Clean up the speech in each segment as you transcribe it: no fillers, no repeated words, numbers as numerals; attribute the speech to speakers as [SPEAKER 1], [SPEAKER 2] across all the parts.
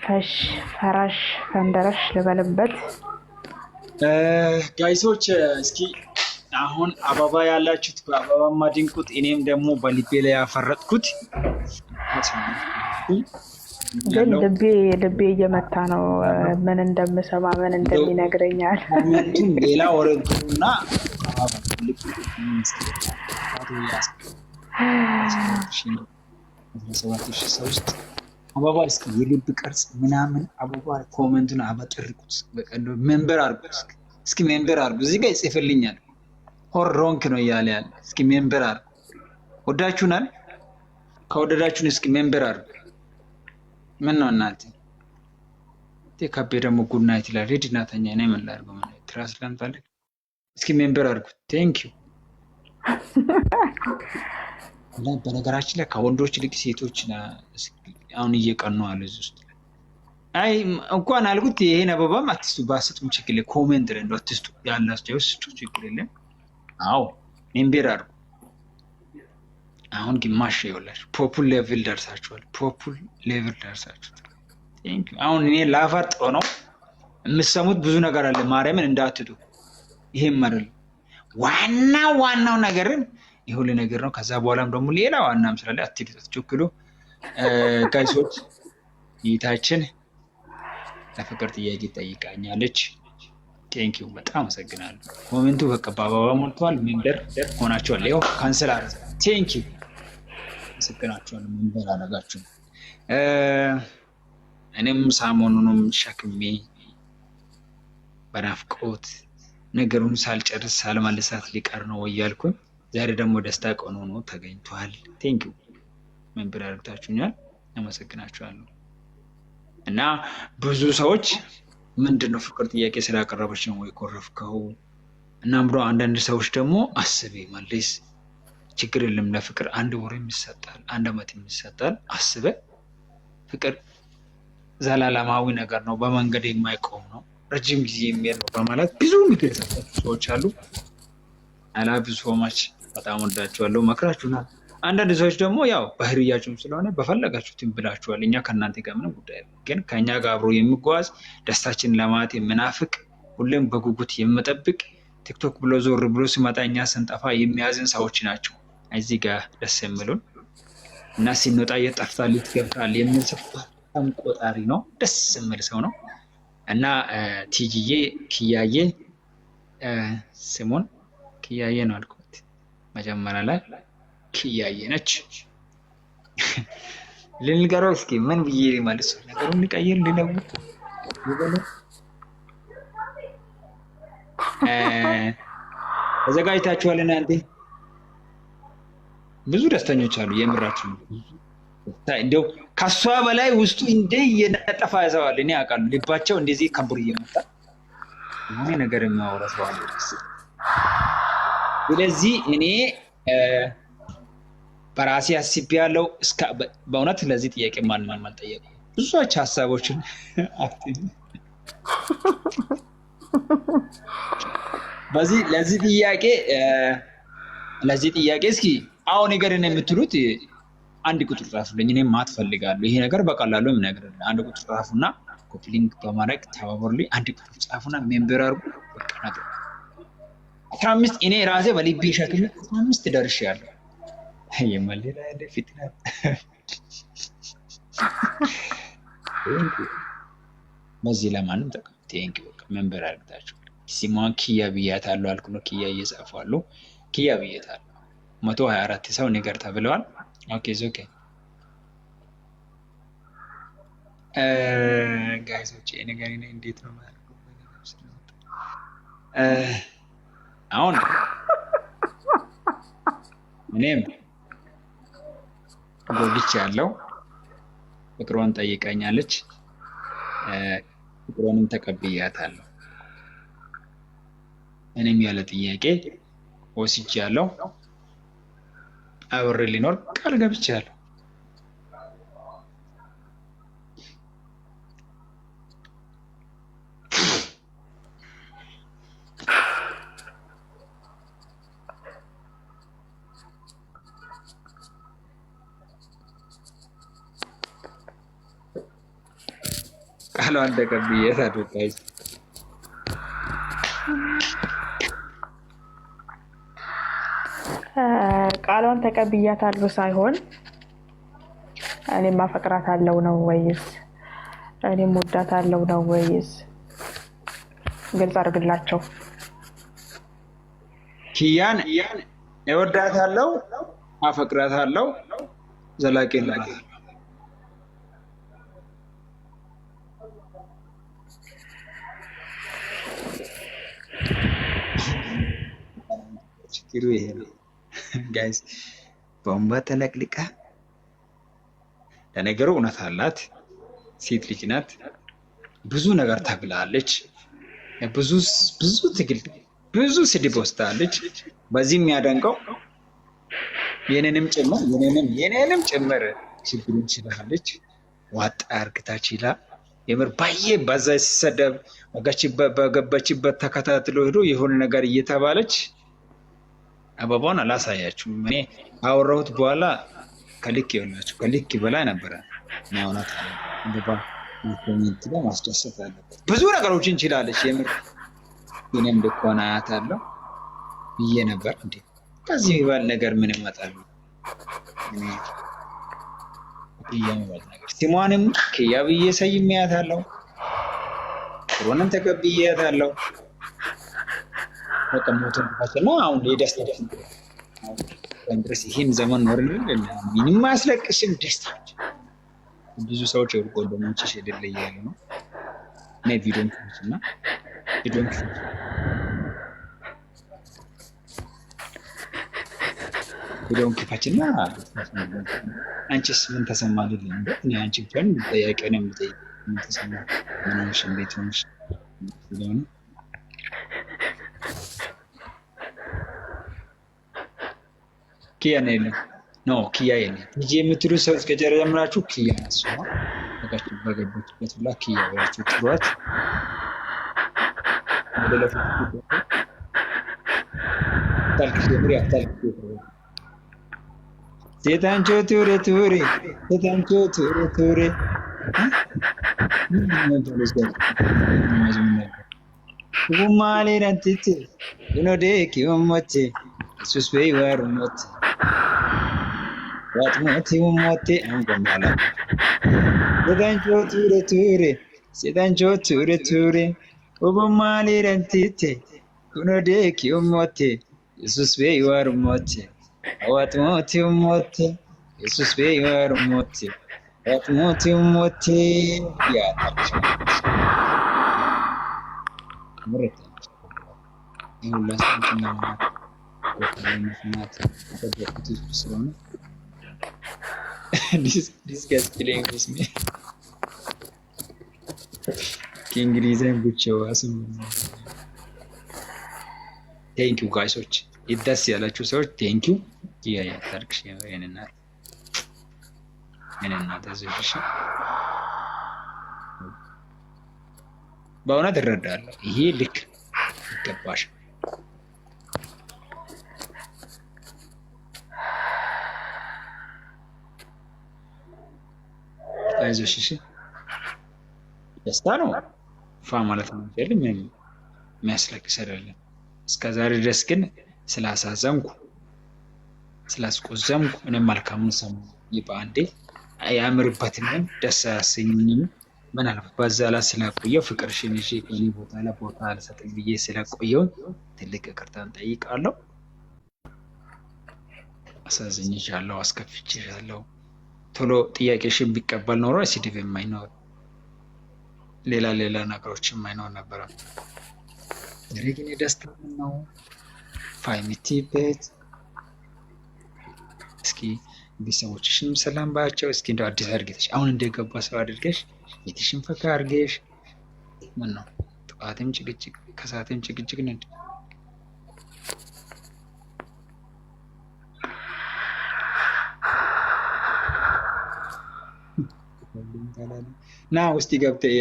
[SPEAKER 1] ፈሽ ፈራሽ ፈንደረሽ ልበልበት።
[SPEAKER 2] ጋይሶች እስኪ አሁን አበባ ያላችሁት በአበባማ ድንቁት፣ እኔም ደግሞ በልቤ ላይ ያፈረጥኩት
[SPEAKER 1] ግን ልቤ እየመታ ነው። ምን እንደምሰማ ምን እንደሚነግረኛል።
[SPEAKER 2] ሌላ ወረዱና ሰው ውስጥ አበባ እስኪ የልብ ቅርጽ ምናምን አበባ ኮመንቱን አበጥርቁት። በቀዶ ሜምበር አድርጉት። እስኪ ሜምበር አድርጉ። እዚህ ጋር ይጽፍልኛል ሆር ሮንክ ነው እያለ ያለ። እስኪ ሜምበር አድርጉ። ወዳችሁናል። ከወደዳችሁን እስኪ ሜምበር አድርጉ። ምን ነው እናንተ ከቤ ደግሞ ጉድ ናይት ይላል። ሄድ እናተኛ እኔ ምን ላድርገው? ማለት ትራስ ለምፈልግ እስኪ ሜምበር አድርጉ። ቴንክ ዩ። በነገራችን ላይ ከወንዶች ይልቅ ሴቶች አሁን እየቀኑ አሉ እዚህ ውስጥ። አይ እንኳን አልኩት ይሄን አበባም አትስጡ፣ ባስጡም ችግር የለም። ኮሜንት ላይ እንደው አትስጡ፣ ያላችሁ ስጡ፣ ችግር የለም። አዎ ሜምበር አድርጉ። አሁን ግማሽ ይኸውላችሁ ፖፑል ሌቭል ደርሳችኋል። ፖፑል ሌቭል ደርሳችኋል። ቴንክ ዩ። አሁን እኔ ላፈርጥ ነው የምትሰሙት ብዙ ነገር አለ። ማርያምን እንዳትዱ። ይሄም አይደለም ዋናው ነገርን ይሁን ነገር ነው። ከዛ በኋላም ደግሞ ሌላ ዋናም ስላለ አትዱ፣ አትቸኩሉ። ጋይሶች ይታችን ለፍቅር ጥያቄ ጠይቃኛለች። ቴንክ ዩ በጣም አመሰግናለሁ። ኮሜንቱ በቃ በአበባ ሞልቷል። ሜምበር ሆናችኋል። ይኸው ካንሰል አረዘ። ቴንክ ዩ አመሰግናችኋለሁ። ሜምበር አደረጋችሁ። እኔም ሰሞኑንም ሸክሜ በናፍቆት ነገሩን ሳልጨርስ ሳልመልሳት ሊቀር ነው እያልኩኝ ዛሬ ደግሞ ደስታ ቀን ሆኖ ተገኝቷል። ቴንክ ዩ ሜምበር አድርጋችሁኛል። አመሰግናችኋለሁ። እና ብዙ ሰዎች ምንድነው ፍቅር ጥያቄ ስላቀረበች ነው ወይ ኮረፍከው? እናም ብሎ አንዳንድ ሰዎች ደግሞ አስቤ መልስ ችግር የለም ለፍቅር 1 ወር ይሰጣል፣ 1 ዓመት ይሰጣል። አስበ ፍቅር ዘላለማዊ ነገር ነው፣ በመንገድ የማይቆም ነው፣ ረጅም ጊዜ የሚሄድ ነው በማለት ብዙ ምክር የሰጣችሁ ሰዎች አሉ። አላህ ሶማች በጣም ወዳችኋለሁ። መክራችሁናል። አንዳንድ ሰዎች ደግሞ ያው ባህሪያችሁም ስለሆነ በፈለጋችሁት ብላችኋል። እኛ ከእናንተ ጋር ምንም ጉዳይ የለም። ግን ከኛ ጋር አብሮ የሚጓዝ ደስታችን ለማየት የምናፍቅ ሁሌም በጉጉት የምጠብቅ ቲክቶክ ብሎ ዞር ብሎ ሲመጣ እኛ ስንጠፋ የሚያዝን ሰዎች ናቸው። እዚህ ጋር ደስ የሚሉን እና ሲንወጣ የጠፍታ ልትገብታል የሚል ሰው በጣም ቆጣሪ ነው። ደስ የሚል ሰው ነው እና ቲጂዬ ኪያዬ ስሙን ኪያዬ ነው አልኩት መጀመሪያ ላይ ኪያዬ ነች። ልንገረው እስኪ ምን ብዬ ማለት ነው ነገሩን ሊቀይር ሊለውጥ ተዘጋጅታችኋል እናንተ? ብዙ ደስተኞች አሉ የምራችሁ። እንደው ከሷ በላይ ውስጡ እንደ የነጠፋ ያዘዋል። እኔ አውቃለሁ ልባቸው እንደዚህ ከብር እየመጣ ምን ነገር የሚያወራ ሰው አለ። ስለዚህ እኔ በራሴ አስቤያለሁ። በእውነት ለዚህ ጥያቄ ማንንም አልጠየቁም። ብዙዎች ሀሳቦችን ለዚህ ጥያቄ እስኪ አሁን ነገርን የምትሉት 1 ቁጥር ጻፉልኝ። እኔም ማትፈልጋለሁ ይሄ ነገር በቀላሉ ነገር 1 ቁጥር ጻፉና ኮፒ ሊንክ በማድረግ ተባበሩልኝ። 1 ቁጥር ጻፉና ሜምበር አድርጉ። በቃ ነገር 15 እኔ ራሴ በልቤ ሸክም 15 ደርሻለሁ። የመለላ ደፊት ነው። በዚህ ለማንም ጠቀም ቴንክ ዩ ሜምበር አድርጋችሁ ሲሞን ኪያ ብያታለሁ አልኩ ነው። ኪያ እየጻፋሉ ኪያ ብያታለሁ 124 ሰው ነገር ተብለዋል። ኦኬ ኦኬ ጋይሶች ነገር እንዴት ነው ማለት አሁን እኔም ጎግች ያለው ፍቅሯን ጠይቀኛለች። ፍቅሯንም ተቀብያታለሁ። እኔም ያለ ጥያቄ ወስጃለሁ። አብሬ ሊኖር ቃል ገብቻለሁ። ቃሏን ተቀብያታለሁ ጋይስ።
[SPEAKER 1] ቃሏን ተቀብያታለሁ ሳይሆን እኔም አፈቅራታለሁ ነው ወይስ እኔም ወዳታለሁ ነው ወይስ? ግልጽ አድርግላቸው።
[SPEAKER 2] ኪያን እወዳታለሁ፣ አፈቅራታለሁ፣ ዘላቂ ላይ ችግሩ ይሄ ነው ጋይስ። በወንባ ተለቅልቃ ለነገሩ እውነት አላት። ሴት ልጅ ናት። ብዙ ነገር ታግላለች። ብዙ ትግል፣ ብዙ ስድብ ወስዳለች። በዚህ የሚያደንቀው የኔንም ጭምር ችግሩን ችላለች። ዋጣ እርግታ ችላ የምር በዛ ሲሰደብ በገባችበት ተከታትሎ ሄዶ የሆነ ነገር እየተባለች አበባውን አላሳያችሁም። እኔ አወራሁት በኋላ ከልክ ይሆናችሁ ከልክ በላይ ነበረ። እውነት አበባ ማስደሰት አለበት። ብዙ ነገሮችን እንችላለች። የምር እኔም ልኮና አያታለሁ ብዬ ነበር። እንዴ ከዚህ የሚባል ነገር ምን ይመጣል? ስሟንም ክያ ብዬ ሰይሜያታለሁ። ጥሩንም ተቀብያታለሁ። ተቀምጦና አሁን የደስታ ድረስ ይህን ዘመን ኖርን ምንም አያስለቅስም። ደስታ ብዙ ሰዎች የወርቅ ወንድሞችሽ የሌለ እያሉ ነው። እኔ ቪዲዮን ክፈችና አንቺስ ምን ተሰማልኝ? እኔ አንቺ ብቻን ጠያቄ ነው የምጠይቅ። ምን ተሰማ? ምን ሆንሽ? እንዴት ሆንሽ? ስለሆነ ኪያ ነው ኪያ ቲጂ የምትሉ ሰዎች ከጀመራችሁ ኪያ ናት። በገባችበት ሁላ ኪያ ብላችሁ ጥሯት። ሴታንቾ ቱሬ ጉማሌ ረንቲት ኖዴ ኪወሞቼ ሱስ በይ ዋሩሞት ዋጥሞት ሞቴ አንጎማላ ሴታንቾ ቱሬ ጉማሌ ረንቲት ኖዴ ኪወሞቴ ሱስ በይ ዋሩሞቴ ዋጥሞት ሞቴ ሱስ በይ ዋሩሞቴ ዋጥሞት ሞቴ ያታች ምርጥ ይሁላችሁና ስለሆነ ዲስከስቲንግ ከእንግሊዝኛ ብቻው አስም ቴንኪው ጋይሶች፣ ይደስ ያላችሁ ሰዎች ቴንኪው። ያ ታርክሽ የኔና ተዘሽሽ በእውነት እረዳለሁ። ይሄ ልክ ይገባሽ። አይዞሽ እሺ። ደስታ ነው ፋ ማለት ነው አይደል? የሚያስለቅስ አይደለም። እስከዛሬ ድረስ ግን ስላሳዘንኩ ስላስቆዘምኩ እኔም መልካሙን ሰማሁ። በአንዴ አያምርበትም፣ ደስ አያሰኝም። ምናልባት በዛ ላይ ስለቆየው ፍቅርሽን ይዤ ከኔ ቦታ አልሰጥም ብዬ ስለቆየው ትልቅ ይቅርታን ጠይቃለሁ። አሳዝኝሻለሁ፣ አስከፍቼሻለሁ። ቶሎ ጥያቄሽን ቢቀበል ኖሮ ስድብ የማይኖር ሌላ ነገሮች የማይኖር ነበረ። ዛሬ ግን የደስታ ነው። ፋይሚቲበት እስኪ ቤተሰቦችሽንም ሰላም ባያቸው። እስኪ እንደው አዲስ አድርገሽ አሁን እንደገባ ሰው አድርገሽ ቤትሽን ፈካ አድርገሽ ምን ነው ጠዋትም ጭቅጭቅ ከሰዓትም ጭቅጭቅ ነድ ና ውስጥ ገብተህ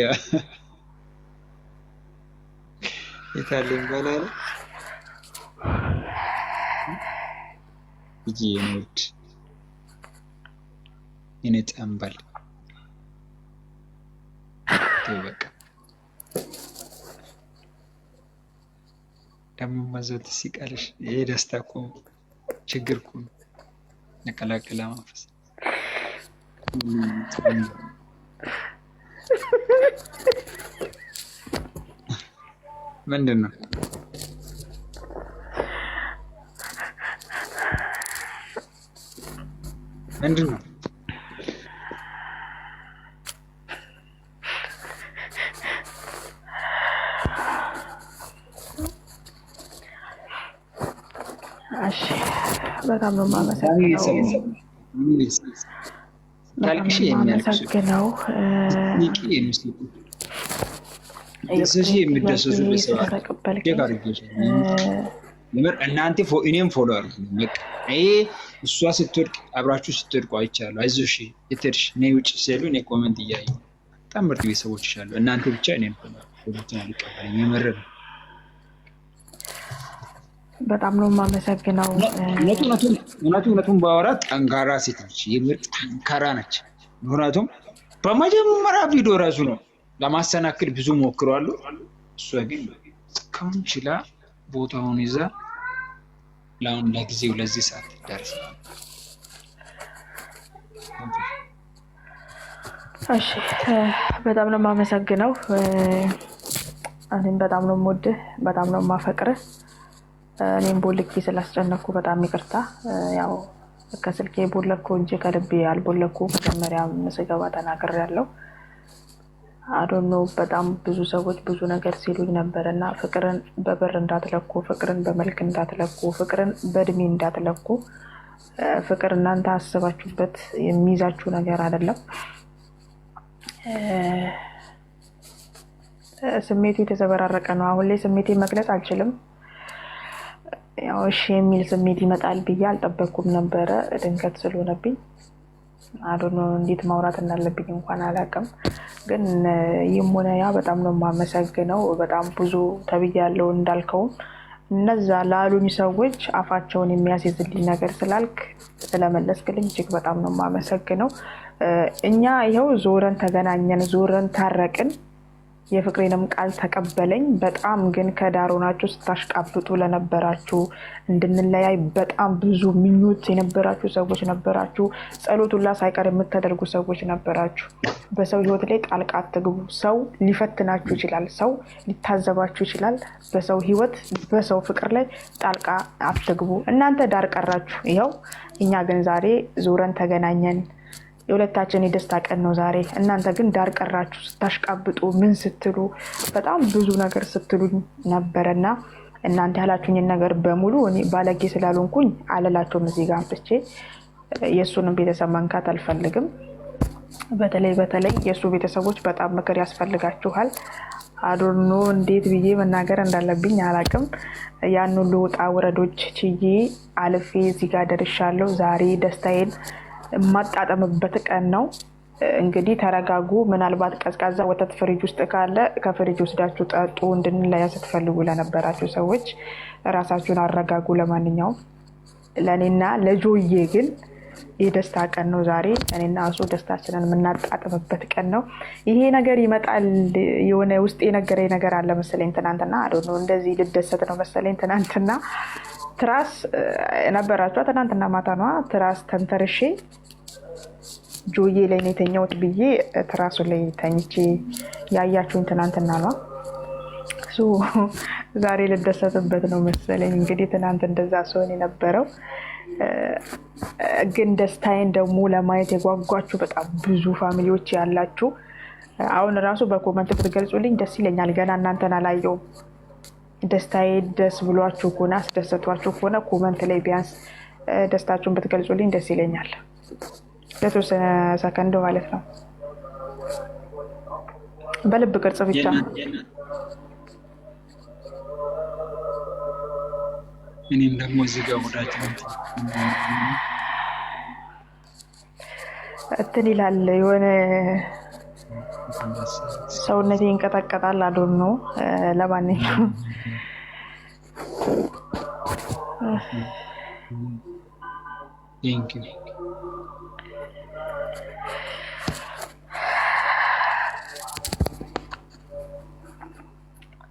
[SPEAKER 2] የታለኝ ባላለ እጂ የኔውድ የኔ ጠንበል ተው በቃ ደግሞ ማዘት ሲቀርሽ ይሄ ደስታ እኮ ችግር እኮ ነቀላቀላ መንፈስ ምንድን ነው? ምንድን ነው?
[SPEAKER 1] እሺ በጣም ነው የማመሰግነው።
[SPEAKER 2] ታልቅሽ
[SPEAKER 1] የማመሰግነው
[SPEAKER 2] የሚደሰሱ እናንተ እኔም ፎሎ አድርጉኝ። በቃ ይሄ እሷ ስትወድቅ አብራችሁ ስትወድቁ አይቻለሁ። አይዞሽ የትርሽ እኔ ውጭ ሲሉ እኔ ኮመንት እያየሁ በጣም ምርጥ ቤተሰቦች ይሻሉ። እናንተ ብቻ እኔን ፎሎትን አልቀበለኝ። የምር ነው።
[SPEAKER 1] በጣም ነው የማመሰግነው።
[SPEAKER 2] እውነቱን ባወራ ጠንካራ ሴት ነች። የምር ጠንካራ ነች። ምክንያቱም በመጀመሪያ ቪዲዮ ራሱ ነው ለማሰናክል ብዙ ሞክረዋል። እሷ ግን እስካሁን ችላ ቦታውን ይዛ ለአሁን ለጊዜው ለዚህ ሰዓት ደርሰናል።
[SPEAKER 1] እሺ በጣም ነው የማመሰግነው። እኔም በጣም ነው የምወድህ፣ በጣም ነው የማፈቅርህ። እኔም ቦልኬ ስላስጨነኩ በጣም ይቅርታ። ያው ከስልኬ ቦለኩ እንጂ ከልቤ አልቦለኩ። መጀመሪያም ስገባ ተናግሬያለሁ። አዶኖ በጣም ብዙ ሰዎች ብዙ ነገር ሲሉኝ ነበር እና ፍቅርን በብር እንዳትለኩ፣ ፍቅርን በመልክ እንዳትለኩ፣ ፍቅርን በእድሜ እንዳትለኩ። ፍቅር እናንተ አስባችሁበት የሚይዛችሁ ነገር አይደለም። ስሜቱ የተዘበራረቀ ነው። አሁን ላይ ስሜቴ መግለጽ አልችልም። ያው እሺ የሚል ስሜት ይመጣል ብዬ አልጠበቅኩም ነበረ። ድንገት ስለሆነብኝ አዶኖ እንዴት ማውራት እንዳለብኝ እንኳን አላውቅም። ግን ይህም ሆነ ያ በጣም ነው የማመሰግነው። በጣም ብዙ ተብያለሁ እንዳልከውም እነዛ ላሉኝ ሰዎች አፋቸውን የሚያስይዝልኝ ነገር ስላልክ ስለመለስክልኝ እጅግ በጣም ነው የማመሰግነው። እኛ ይኸው ዞረን ተገናኘን፣ ዞረን ታረቅን፣ የፍቅሬንም ቃል ተቀበለኝ። በጣም ግን ከዳር ሆናችሁ ስታሽቃብጡ ለነበራችሁ፣ እንድንለያይ በጣም ብዙ ምኞት የነበራችሁ ሰዎች ነበራችሁ። ጸሎቱላ ሳይቀር የምታደርጉ ሰዎች ነበራችሁ። በሰው ህይወት ላይ ጣልቃ አትግቡ። ሰው ሊፈትናችሁ ይችላል፣ ሰው ሊታዘባችሁ ይችላል። በሰው ህይወት በሰው ፍቅር ላይ ጣልቃ አትግቡ። እናንተ ዳር ቀራችሁ። ይኸው እኛ ግን ዛሬ ዞረን ተገናኘን። የሁለታችን የደስታ ቀን ነው ዛሬ። እናንተ ግን ዳር ቀራችሁ ስታሽቃብጡ ምን ስትሉ በጣም ብዙ ነገር ስትሉኝ ነበረና እናንተ ያላችሁኝን ነገር በሙሉ እኔ ባለጌ ስላልሆንኩኝ አለላችሁም። እዚህ ጋር አምጥቼ የእሱንም ቤተሰብ መንካት አልፈልግም። በተለይ የእሱ ቤተሰቦች በጣም ምክር ያስፈልጋችኋል። አዶኖ እንዴት ብዬ መናገር እንዳለብኝ አላቅም። ያን ሁሉ ውጣ ውረዶች ችዬ አልፌ እዚህ ጋር ደርሻለሁ። ዛሬ ደስታዬን የማጣጠምበት ቀን ነው። እንግዲህ ተረጋጉ። ምናልባት ቀዝቃዛ ወተት ፍሪጅ ውስጥ ካለ ከፍሪጅ ወስዳችሁ ጠጡ። እንድንለያ ስትፈልጉ ለነበራችሁ ሰዎች ራሳችሁን አረጋጉ። ለማንኛውም ለእኔና ለጆዬ ግን የደስታ ቀን ነው ዛሬ። እኔና እሱ ደስታችንን የምናጣጥምበት ቀን ነው። ይሄ ነገር ይመጣል። የሆነ ውስጥ የነገረኝ ነገር አለ መሰለኝ ትናንትና። አዶኖ እንደዚህ ልደሰት ነው መሰለኝ ትናንትና ትራስ ነበራችሁ። ትናንትና ማታ ነዋ። ትራስ ተንተርሼ ጆዬ ላይ ነው የተኛሁት ብዬ ትራሱ ላይ ተኝቼ ያያችሁኝ ትናንትና ነዋ። ዛሬ ልደሰትበት ነው መሰለኝ። እንግዲህ ትናንት እንደዛ ሲሆን የነበረው ግን ደስታዬን ደግሞ ለማየት የጓጓችሁ በጣም ብዙ ፋሚሊዎች ያላችሁ አሁን ራሱ በኮመንት ብትገልጹልኝ ደስ ይለኛል። ገና እናንተን አላየውም። ደስታዬ ደስ ብሏችሁ ከሆነ አስደሰቷችሁ ከሆነ ኮመንት ላይ ቢያንስ ደስታችሁን ብትገልጹልኝ ደስ ይለኛል። ለተወሰነ ሰከንድ ማለት ነው። በልብ ቅርጽ ብቻ
[SPEAKER 2] እኔም ደግሞ እዚህ ጋር ወዳችሁ
[SPEAKER 1] እንትን ይላል የሆነ ሰውነቴ ይንቀጠቀጣል። አዶኖ ለማንኛውም
[SPEAKER 2] ቴንክ ዩ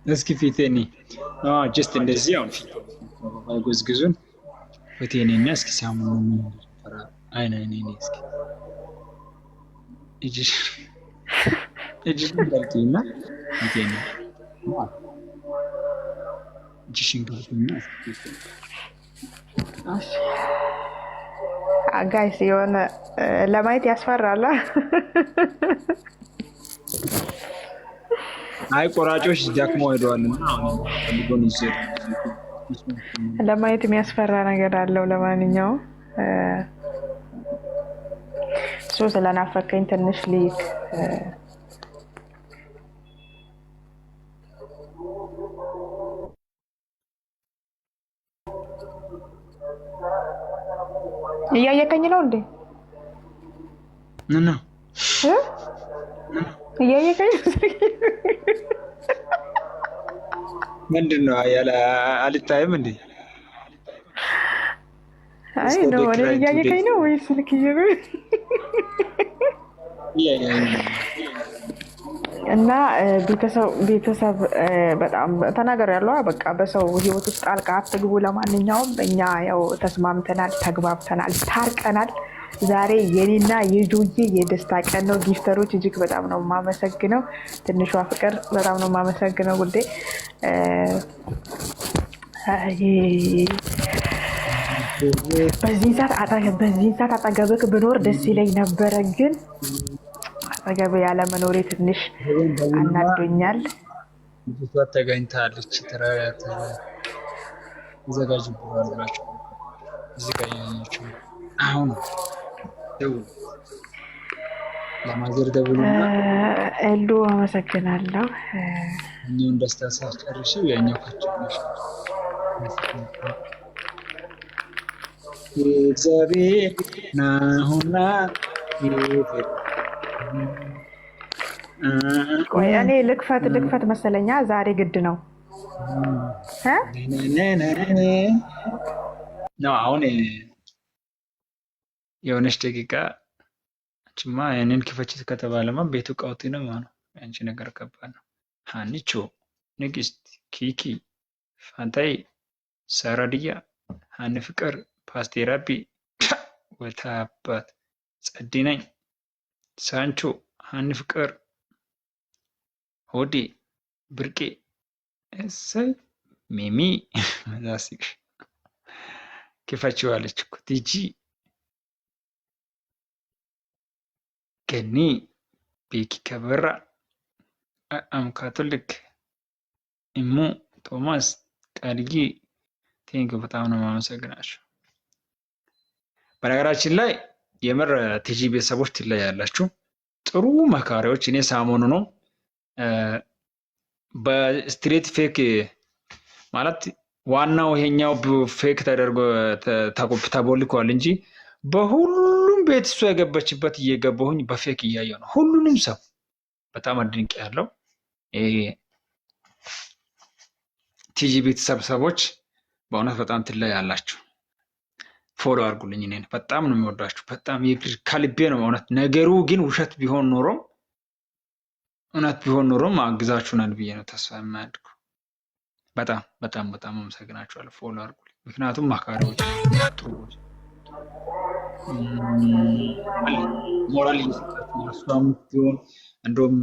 [SPEAKER 2] እስኪ ፊቴኒ ጀስት እንደዚህ አሁን ፊት አይጎዝግዙን ፊቴኒና እስኪ ሳሙኑ ፈራ አይነ እስኪ እጅሽ እንዳልኩኝና ፊቴኒ እጅሽን ገልኩኝና
[SPEAKER 1] ጋይስ የሆነ ለማየት ያስፈራል።
[SPEAKER 2] አይ ቆራጮች ደክሞ ሄደዋልና አሁን ፈልጎን ይዘር
[SPEAKER 1] ለማየት የሚያስፈራ ነገር አለው። ለማንኛውም ስለናፈቀኝ ትንሽ ልሂድ። እያየከኝ ነው እንዴ?
[SPEAKER 2] ነው
[SPEAKER 1] እያየከኝ
[SPEAKER 2] ምንድነው? አልታይም እንዴ?
[SPEAKER 1] አይ ነው ወደ እያየከኝ ነው ወይስ ልክ እና ቤተሰብ በጣም ተናገር ያለው በቃ በሰው ህይወት ውስጥ ጣልቃ አትግቡ። ለማንኛውም እኛ ያው ተስማምተናል፣ ተግባብተናል፣ ታርቀናል። ዛሬ የኔና የጆዬ የደስታ ቀን ነው። ጊፍተሮች እጅግ በጣም ነው የማመሰግነው። ትንሿ ፍቅር በጣም ነው የማመሰግነው። ጉዴ በዚህ ሰዓት አጠገብክ ብኖር ደስ ይለኝ ነበረ፣ ግን አጠገብ ያለ መኖሬ ትንሽ አናዶኛል።
[SPEAKER 2] ልጅቷ ተገኝታለች። ተዘጋጅ ብላችሁ እዚህ ጋር ያያችሁ አሁን ለማዘር ደውልና
[SPEAKER 1] ኤሉ አመሰግናለሁ።
[SPEAKER 2] እኛውን ደስታ ሳትጨርሺው ያኛው ካቸውሽ እግዚአብሔር ናሁና
[SPEAKER 1] ቆይ እኔ ልክፈት መሰለኛ። ዛሬ ግድ ነው
[SPEAKER 2] ነው አሁን የሆነች ደቂቃ ጭማ ያንን ክፈችት ከተባለማ ቤቱ ቀውጢ ነው ማለት ነው። አንቺ ነገር ከባድ ነው። ሃኒቾ፣ ንግስት፣ ኪኪ፣ ፋንታይ፣ ሳራዲያ፣ ሃኒ ፍቅር፣ ፓስቴራቢ ወታባት፣ ጸዲነኝ፣ ሳንቾ፣ ሃኒ ፍቅር፣ ሆዴ፣ ብርቄ፣ እሰይ ሚሚ መዛሲቅ ክፈችዋለች እኮ ቲጂ ገኒ ቤኪ ከበራ አምካቶሊክ እሙ ቶማስ ቃልጊ ቴንክ በጣም ነው የማመሰግናቸው። በነገራችን ላይ የምር ቲጂ ቤተሰቦች ትለያላችሁ። ጥሩ መካሪዎች። እኔ ሳሞኑ ነው በስትሬት ፌክ ማለት ዋናው ይሄኛው ፌክ ተደርጎ ተቦልኳል እንጂ በሁሉም ቤት እሷ የገባችበት እየገባሁኝ በፌክ እያየሁ ነው። ሁሉንም ሰው በጣም አድንቅ ያለው ቲጂ ቤተሰብ ሰዎች በእውነት በጣም ትለያላችሁ። ፎሎ አድርጉልኝ። እኔን በጣም ነው የሚወዳችሁ። በጣም ከልቤ ነው እውነት። ነገሩ ግን ውሸት ቢሆን ኖሮም እውነት ቢሆን ኖሮም አግዛችሁናል ብዬ ነው ተስፋ የማያድጉ። በጣም በጣም በጣም አመሰግናችኋለሁ። ፎሎ አድርጉልኝ። ምክንያቱም ማካሪዎች ጥሩዎች ሞራል እየሰጣችሁ ነው። እሷም ቢሆን እንደውም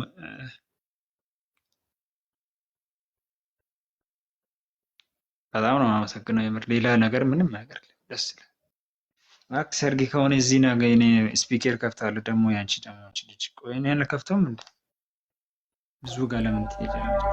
[SPEAKER 2] በጣም ነው የማመሰግነው። የምር ሌላ ነገር ምንም ነገር ደስ ይላል። አክ ሰርጊ ከሆነ እዚህ ነገ እኔ ስፒከር ከፍታለሁ። ደግሞ ያንቺ ደግሞ ልጅ ቆይ እኔ አልከፍተውም እንዴ? ብዙ ጋር ለምን ትሄጃለሽ?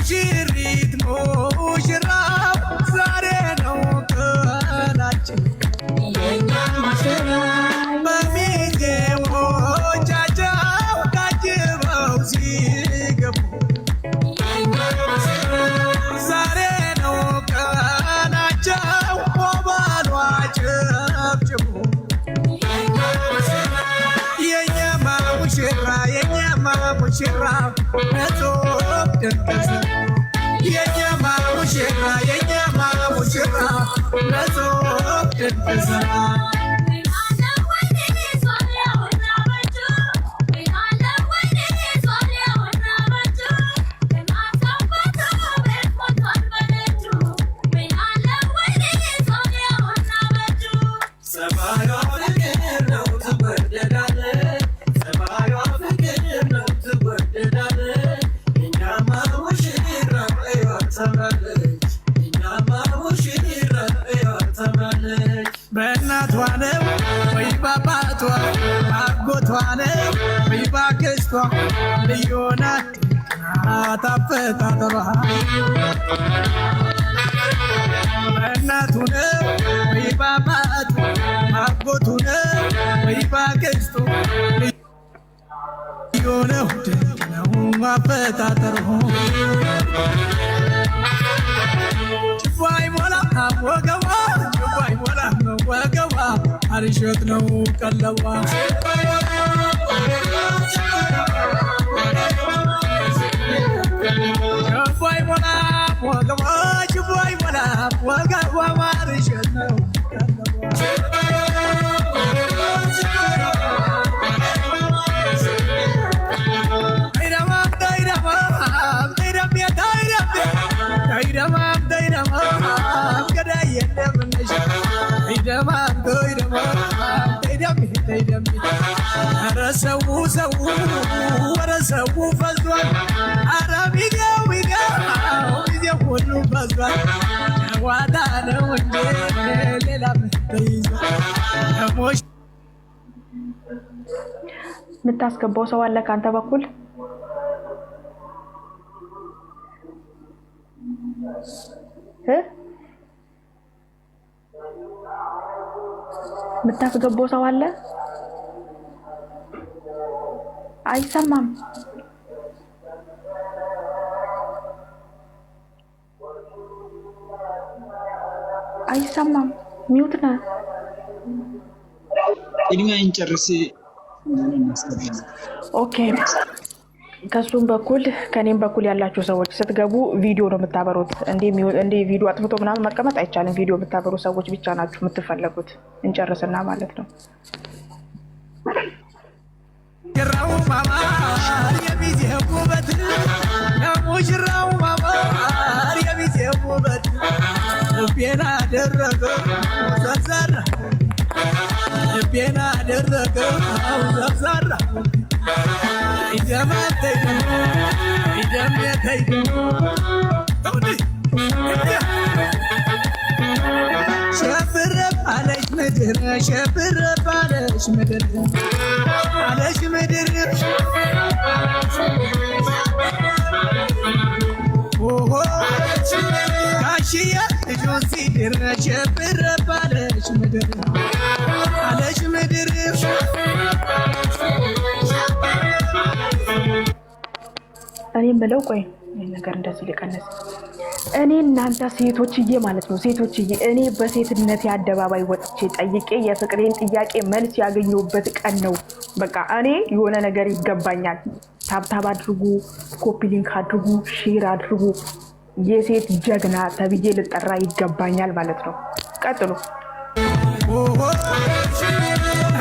[SPEAKER 3] ሙሽሪት ሙሽራው ዛሬ ነው ቀናችን። በሚዜዎቻቸው ታጅበው ሲገቡ ዛሬ ነው ቀናቸው። ሙሽራው እጹብ ድንቅ ስራ የኛማ ሙሽራ የኛማ ሙሽራ እጹብ ድንቅ ስራ በእናቷ ነው ወይ ባባቷ አጎቷ ነው ወይ ባክስቷ ልዩ ናት አፈጣጠሯ በእናቱ ነው ወይ ባባቱ አጎቱ ነው ወይ ባክስቱ ልዩ ነው ድንቅ ነው አፈጣጠሯ ጭዋይ ሞላ ወገቧ ጭዋይ ሞላ ወገቧ አርሸት ነው ቀለቧ ጭዋይ ሞላ ወገቧ ጭዋይ ሞላ ወገቧ አርሸት ነው ሰው ወረ ሰው ፈዟል ኧረ ቢገው ጊዜ ሁሉ ፈዟል ዋዳ ነው እንዴ ሌላ ተይዟል
[SPEAKER 1] የምታስገባው ሰው አለ ካንተ በኩል የምታስገባው ሰው አለ አይሰማም አይሰማም ሚውት ነህ
[SPEAKER 2] ቅድሚያ እንጨርስ
[SPEAKER 1] ኦኬ ከሱም በኩል ከኔም በኩል ያላችሁ ሰዎች ስትገቡ ቪዲዮ ነው የምታበሩት እንዴ ቪዲዮ አጥፍቶ ምናምን መቀመጥ አይቻልም ቪዲዮ የምታበሩ ሰዎች ብቻ ናችሁ የምትፈልጉት እንጨርስና ማለት ነው
[SPEAKER 3] ሙሽራው ማማር የሚዜው ውበት ሙሽራው ማማር የሚዜው ውበት ልቤን አደረገው ዘርዘራ ልቤን አደረገው ዘርዘራ ይደማተይ ይደምተይ ሸብረብ አለች ምድር ሸብረብ አለች ምድር አለች ምድር ኦሆ ጋሽዬ ልጁን ሲድር ሸብረብ አለች ምድር አለች ምድር
[SPEAKER 1] እኔ የምለው ቆይ ነገር እንደዚህ ሊቀነስ እኔ እናንተ ሴቶችዬ ማለት ነው ሴቶችዬ እኔ በሴትነት አደባባይ ወጥቼ ጠይቄ የፍቅሬን ጥያቄ መልስ ያገኘሁበት ቀን ነው በቃ እኔ የሆነ ነገር ይገባኛል ታብታብ አድርጉ ኮፒ ሊንክ አድርጉ ሼር አድርጉ የሴት ጀግና ተብዬ ልጠራ ይገባኛል ማለት ነው ቀጥሉ
[SPEAKER 3] ኦሆ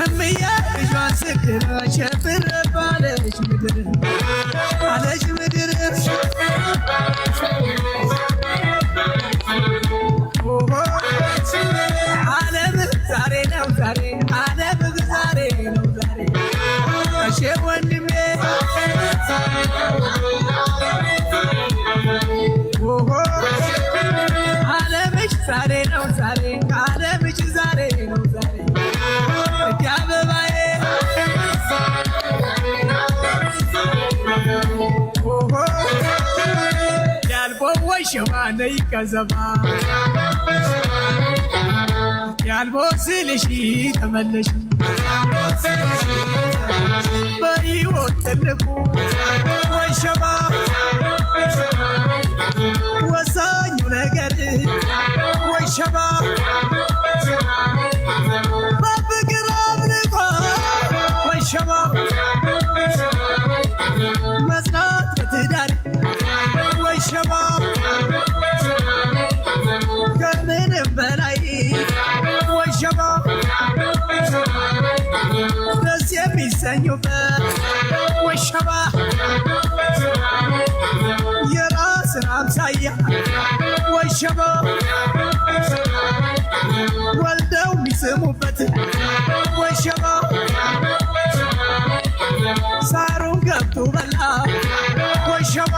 [SPEAKER 3] እምዬ ልጇን ስትድር ሸብረብ አለች ምድር አለች ምድር ኦሆ ዓለም ዛሬ ነው ዛሬ ዓለም ዛሬ ነው ዛሬ እሺ ወንድሜ ኦሆ ዓለምሽ ዛሬ ነው ዛሬ ዓለምሽ ዛሬ ነው ዛሬ አበባዬ ኦሆ ያልቦ ወሸማ ነይ ከዘባ ያልቦ ስልሽ ተመለሽ በሕይወት ትልቁ ወሸማ ወሳኙ ነገር ወሸማ በፍቅር አብልጦ ወሸማ መስላ የሚሰኙበት ወሸባ የራስን አምሳያ ወሸባ ወልደው የሚስሙበት ወሸባ ሳሩን ገብቶ በላ ወሸባ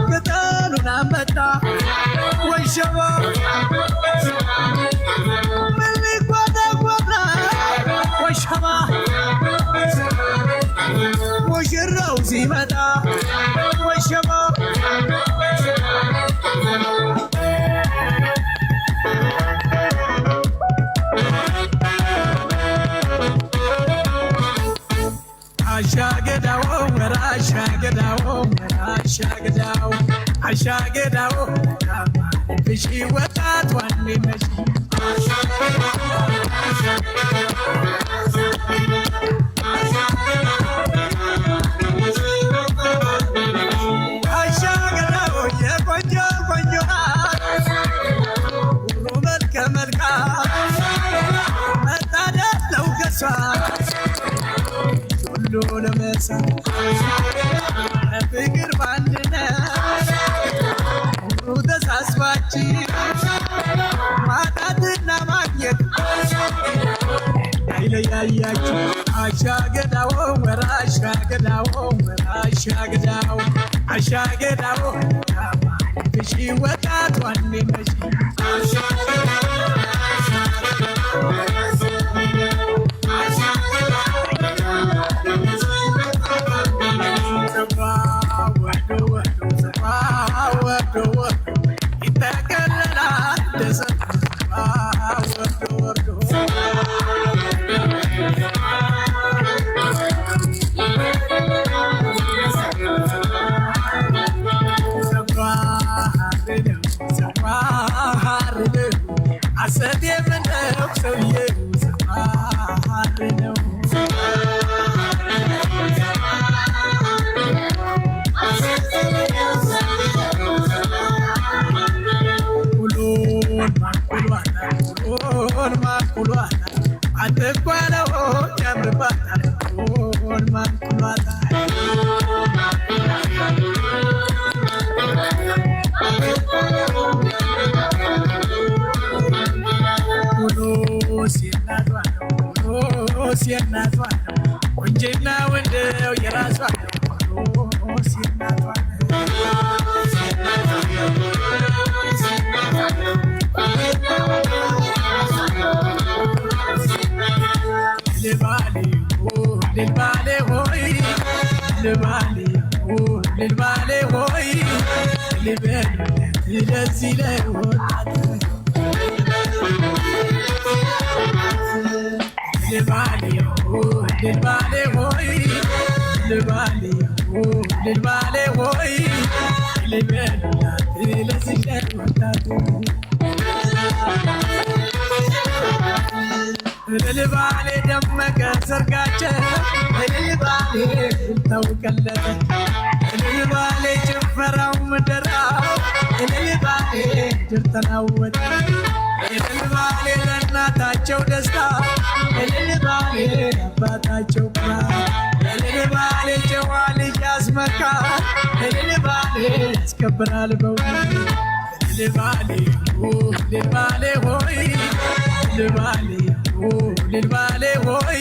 [SPEAKER 3] ቅጠሉን አመጣ ወሸባ ምን ሊጓዳጓዳ ወሸባ ሙሽራው ሲመጣ ወሸባ አሻገዳው ወራሻገዳው ወራሻገዳው አሻገዳው ብሺ ወጣት ዋኔ ነሽ አሻገዳው የቆንጆ ቆንጆ ሁሉ መልከ መልካም መታደለው ከሷ ሁሉ ለመሳ ፍቅር ባንድነት ሁሉ ተሳስባችን ማጣትና ማግኘት አይለያያችሁ አሻገዳው ወራሻገዳው ወራሻገዳው አሻገዳው ብሺ ወጣት ዋኔ ነሽ ወንጀና ወንደው የራሷ ልባሌ ሆይ ልባሌ ሆይ ልበል ለዚህ ላይ ወጣት ልባሌ ሆይ ልባሌ ሆይ ልበል ለዚህ ላይ ወጣት ልልባሌ ደመቀ ሰርጋቸው ልልባሌ ተውቀለጠ ልልባሌ ጭፈራው ምደራው ልልባሌ ድርተናወጠ ልልባሌ ለእናታቸው ደስታ ልልባሌ አባታቸው ኩራት ልልባሌ ጨዋ ልጅ ያስመካ ልልባሌ ያስከብራል በእውነት ልልባሌ ሆይ ልልባሌ ሆይ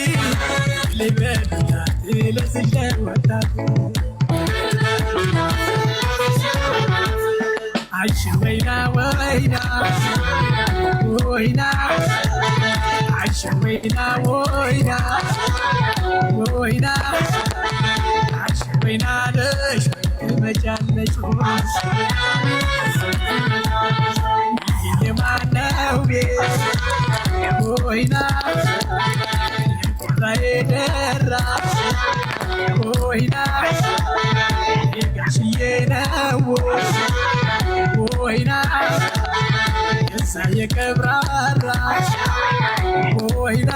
[SPEAKER 3] ልበላት ለዚህ ላይ ወጣት አሽ ወይና ወይና ወይና አሽ ወይና ወይና ወይና አሽ ወይና ለሽ መጫለሽ የማነው ቤት ወይና የቆራዬ ደራ ወይና የጋሽዬ ነው ወይና የዛ የቀብራራሽ ወይና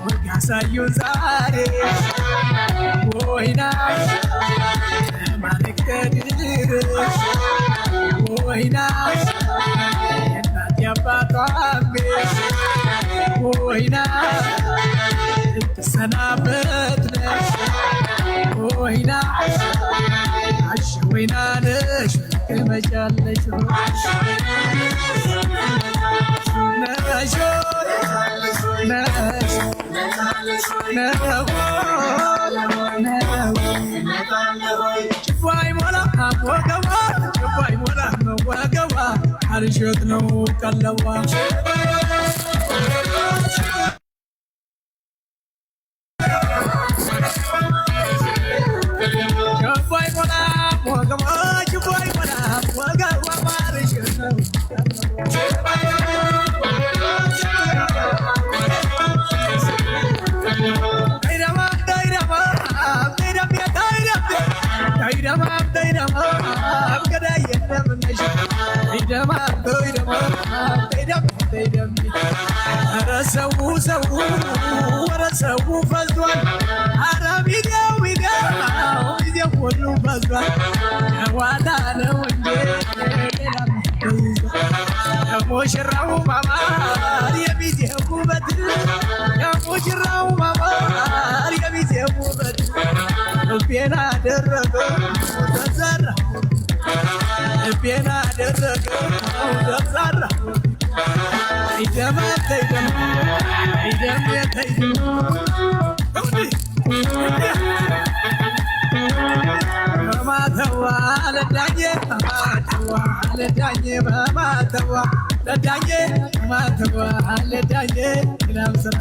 [SPEAKER 3] ወግ ያሳዩን ዛሬ ወይና ለማለቀድርሽ ወይና የእናት ያባቷ ቤት ወይና ሰናበት ነሽ ወይና አሽ ወይና ነሽ ከመጫለሽ ነሽ ነሽ ጭባይ ሞላ ወገባ ጭባይ ሞላ ወገባ አልሸት ነው ቀለዋ ጭባይ ሞላ ወገባ ጭባይ ሞላ ወገባ አልሸት ነው ሰው ፈዟል ኧረ ቪዲዮው ጊዜው ሁሉ ፈዟል ዋላ ነው እንጂ የሙሽራው ማማር የሚዜው ውበት የሙሽራው ማማር የሚዜው ውበት ልቤን አደረገው ተዘራ ልቤን አደረገው ተዘራ በማተዋ ለዳኜ በማተዋ ለዳኜ በማተዋ ለዳኜ በማተዋ ለዳኜ ግላም ስራ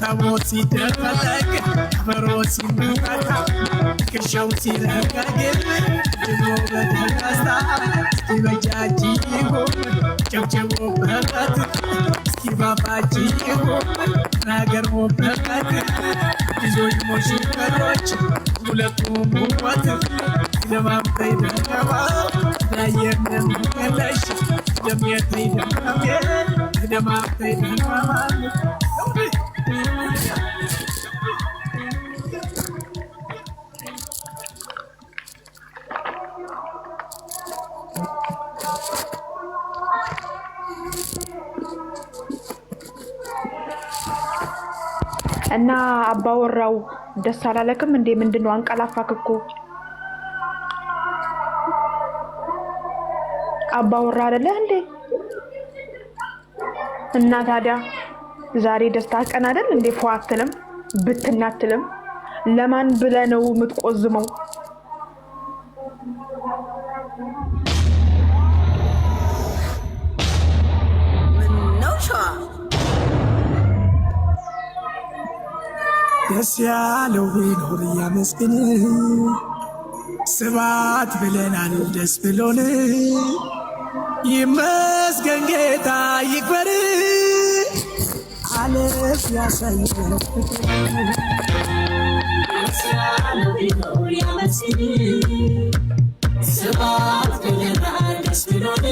[SPEAKER 3] ታቦት ሲደረግ ከበሮ ሲመታ ትከሻው ሲረጋግ ድሮ በደስታ እስኪበጃጅ ይሁን ጨብጨቦበት እስኪባባጅ ይሁን ተናገርሞበት ብዙዎች ሙሽሮች ሁለቱም ውበት ደማምተይ ደማ ላየንም ከለሽ ደምየተይ ደማም ደማምተይ ደማም
[SPEAKER 1] እና አባወራው ደስ አላለክም እንዴ? ምንድነው አንቀላፋክ እኮ አባወራ አይደለ እንዴ? እና ታዲያ ዛሬ ደስታ ቀን አይደል እንዴ? ፏአትልም ብትናትልም ለማን ብለህ ነው የምትቆዝመው?
[SPEAKER 3] ደስ ያለው ቢኖር ያመስግን ስባት ብለናል ደስ ብሎን ይመስገን ጌታ ይክበር አለፍ ያሳየን ደስ ያለው ቢኖር ያመስግን ስባት ብለናል ደስ ብሎን